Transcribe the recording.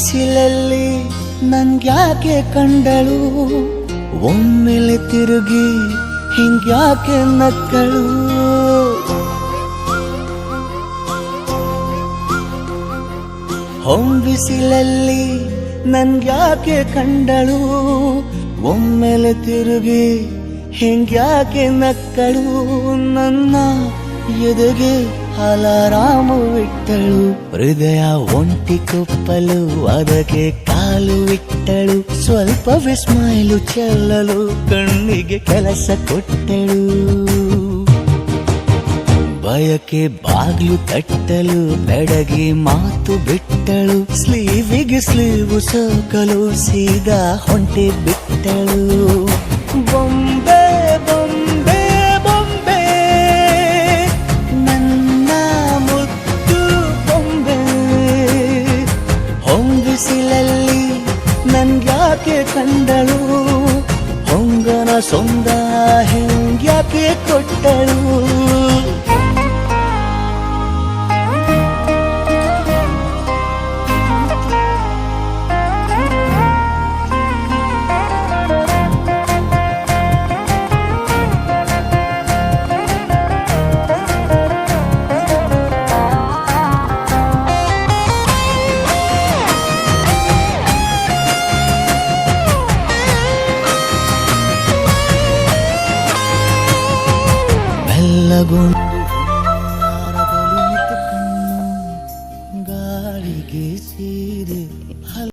ಬಿಸಿಲಲ್ಲಿ ನಂಗ್ಯಾಕೆ ಕಂಡಳು, ಒಮ್ಮೆಲೆ ತಿರುಗಿ ಹಿಂಗ್ಯಾಕೆ ನಕ್ಕಳು. ಬಿಸಿಲಲ್ಲಿ ನನ್ಗ್ಯಾಕೆ ಕಂಡಳು, ಒಮ್ಮೆಲೆ ತಿರುಗಿ ಹಿಂಗ್ಯಾಕೆ ನಕ್ಕಳು. ನನ್ನ ಎದೆಗೆ ಅಲಾರಾಮು ಇಟ್ಟಳು, ಹೃದಯ ಒಂಟಿ ಕುಪ್ಪಲು ಅದಕ್ಕೆ ಕಾಲು ಇಟ್ಟಳು. ಸ್ವಲ್ಪ ವಿಸ್ಮೈಲು ಚೆಲ್ಲಲು ಕಣ್ಣಿಗೆ ಕೆಲಸ ಕೊಟ್ಟಳು. ಬಯಕೆ ಬಾಗ್ಲು ತಟ್ಟಲು ಬೆಡಗಿ ಮಾತು ಬಿಟ್ಟಳು. ಸ್ಲೀವಿಗೆ ಸ್ಲೀವು ಸೋಕಲು ಸೀದಾ ಹೊಂಟೆ ಬಿಟ್ಟಳು. ಬೊಂಬೆ ಬೊಂಬೆ ಬೊಂಬೆ ನನ್ನ ಮುದ್ದು ಬೊಂಬೆ. ಹೊಂಬಿಸಿಲಲ್ಲಿ ನನ್ಗ್ಯಾಕೆ ಕಂಡಳು, ಹೊಂಗನ ಸೊಂದ ಹೆಂಗ್ಯಾಕೆ ಕೊಟ್ಟಳು. ಬೆಲ್ಲಗುಂಟು